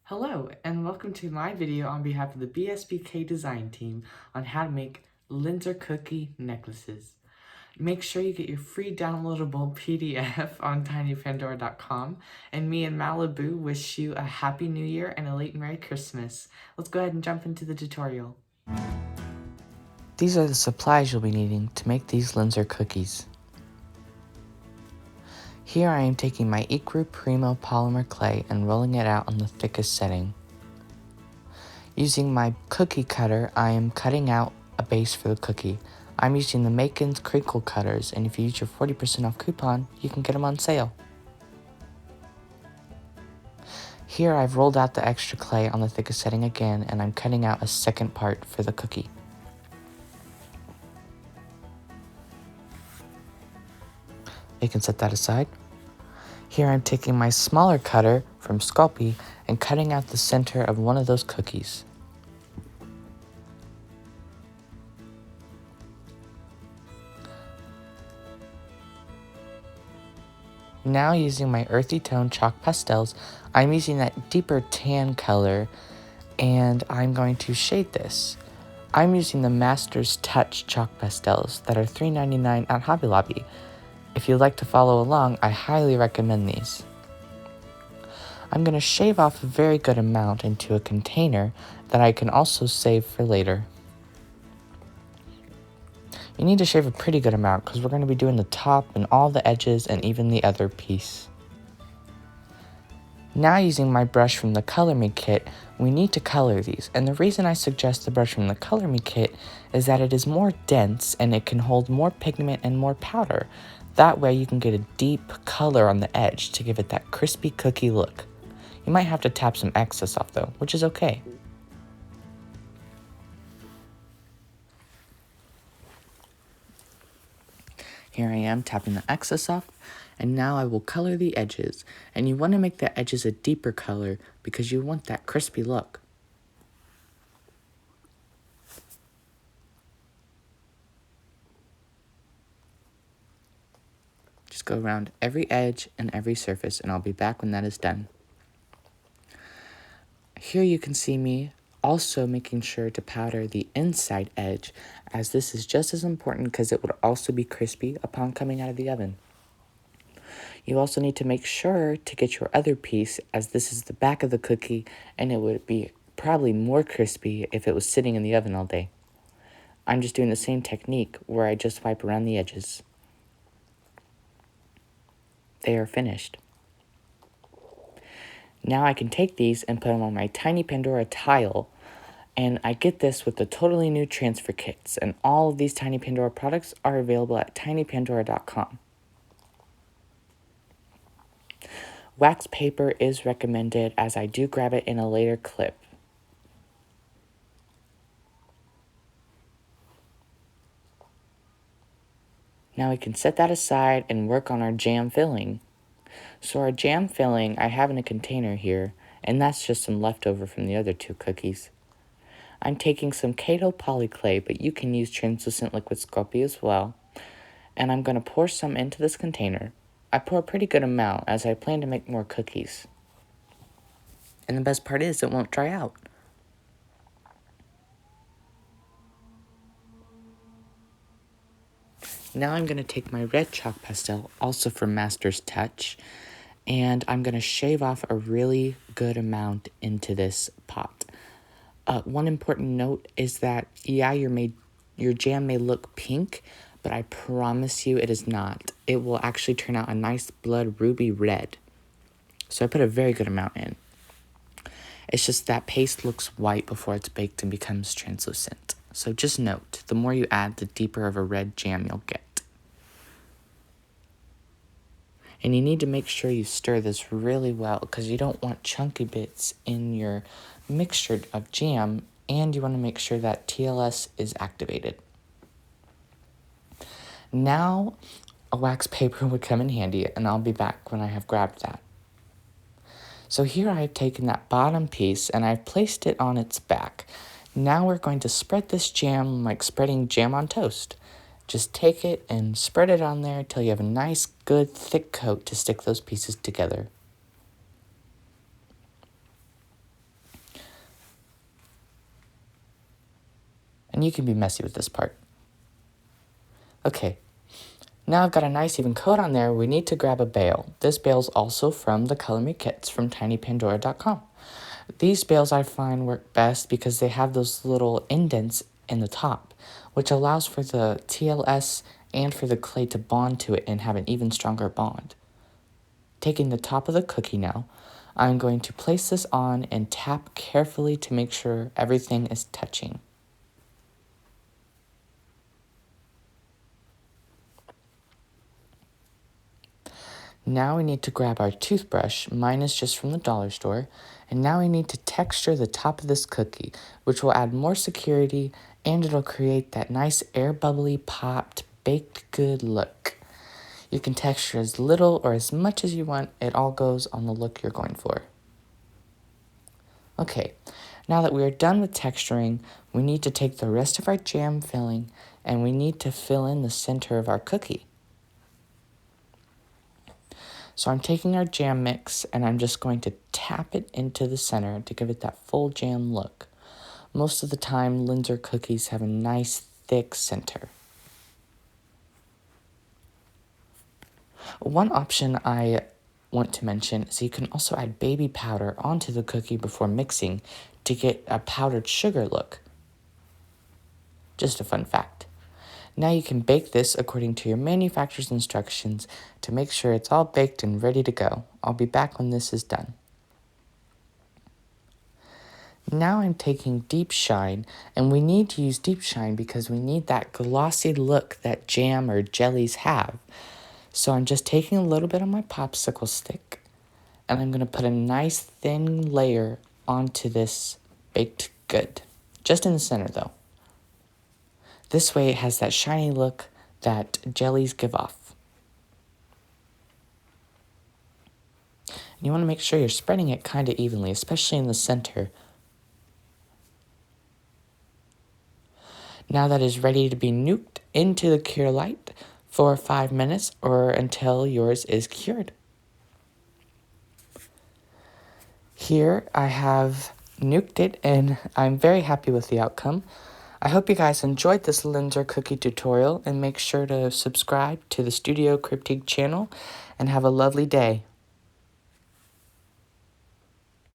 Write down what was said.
Hello, and welcome to my video on behalf of the BSBK design team on how to make Linzer cookie necklaces. Make sure you get your free downloadable PDF on tinypandora.com, and me and Malibu wish you a Happy New Year and a late Merry Christmas. Let's go ahead and jump into the tutorial. These are the supplies you'll be needing to make these Linzer cookies. Here I am taking my Ecru Primo polymer clay and rolling it out on the thickest setting. Using my cookie cutter, I am cutting out a base for the cookie. I'm using the Makin's crinkle cutters, and if you use your 40% off coupon, you can get them on sale. Here I've rolled out the extra clay on the thickest setting again, and I'm cutting out a second part for the cookie. You can set that aside. Here I'm taking my smaller cutter from Sculpey and cutting out the center of one of those cookies. Now using my earthy tone chalk pastels, I'm using that deeper tan color and I'm going to shade this. I'm using the Master's Touch chalk pastels that are $3.99 at Hobby Lobby. If you'd like to follow along, I highly recommend these. I'm going to shave off a very good amount into a container that I can also save for later. You need to shave a pretty good amount because we're going to be doing the top and all the edges and even the other piece. Now using my brush from the Color Me kit, we need to color these, and the reason I suggest the brush from the Color Me kit is that it is more dense and it can hold more pigment and more powder. That way you can get a deep color on the edge to give it that crispy cookie look. You might have to tap some excess off though, which is okay. Here I am tapping the excess off, and now I will color the edges. And you want to make the edges a deeper color because you want that crispy look. Just go around every edge and every surface, and I'll be back when that is done. Here you can see me also making sure to powder the inside edge, as this is just as important because it would also be crispy upon coming out of the oven. You also need to make sure to get your other piece, as this is the back of the cookie and it would be probably more crispy if it was sitting in the oven all day. I'm just doing the same technique where I just wipe around the edges. They are finished. Now I can take these and put them on my Tiny Pandora tile, and I get this with the totally new transfer kits, and all of these Tiny Pandora products are available at tinypandora.com. Wax paper is recommended, as I do grab it in a later clip. Now we can set that aside and work on our jam filling. So our jam filling I have in a container here, and that's just some leftover from the other two cookies. I'm taking some Kato polyclay, but you can use translucent liquid Sculpey as well. And I'm going to pour some into this container. I pour a pretty good amount as I plan to make more cookies. And the best part is it won't dry out. Now I'm going to take my red chalk pastel, also from Master's Touch, and I'm going to shave off a really good amount into this pot. One important note is that, yeah, your jam may look pink, but I promise you it is not. It will actually turn out a nice blood ruby red. So I put a very good amount in. It's just that paste looks white before it's baked and becomes translucent. So just note, the more you add, the deeper of a red jam you'll get. And you need to make sure you stir this really well because you don't want chunky bits in your mixture of jam, and you want to make sure that TLS is activated. Now, a wax paper would come in handy, and I'll be back when I have grabbed that. So here I've taken that bottom piece and I've placed it on its back. Now we're going to spread this jam like spreading jam on toast. Just take it and spread it on there till you have a nice, good, thick coat to stick those pieces together. And you can be messy with this part. Okay, now I've got a nice even coat on there. We need to grab a bail. This bail's also from the Color Me kits from tinypandora.com. These bails I find work best because they have those little indents in the top, which allows for the TLS and for the clay to bond to it and have an even stronger bond. Taking the top of the cookie now, I'm going to place this on and tap carefully to make sure everything is touching. Now we need to grab our toothbrush, mine is just from the dollar store, and now we need to texture the top of this cookie, which will add more security and it'll create that nice air bubbly popped baked good look. You can texture as little or as much as you want, it all goes on the look you're going for. Okay, now that we are done with texturing, we need to take the rest of our jam filling and we need to fill in the center of our cookie. So I'm taking our jam mix and I'm just going to tap it into the center to give it that full jam look. Most of the time, Linzer cookies have a nice thick center. One option I want to mention is you can also add baby powder onto the cookie before mixing to get a powdered sugar look. Just a fun fact. Now you can bake this according to your manufacturer's instructions to make sure it's all baked and ready to go. I'll be back when this is done. Now I'm taking Deep Shine, and we need to use Deep Shine because we need that glossy look that jam or jellies have. So I'm just taking a little bit on my popsicle stick, and I'm going to put a nice thin layer onto this baked good. Just in the center though. This way it has that shiny look that jellies give off. And you want to make sure you're spreading it kind of evenly, especially in the center. Now that is ready to be nuked into the cure light for 5 minutes or until yours is cured. Here I have nuked it and I'm very happy with the outcome. I hope you guys enjoyed this Linzer cookie tutorial and make sure to subscribe to the Studio Critique channel and have a lovely day.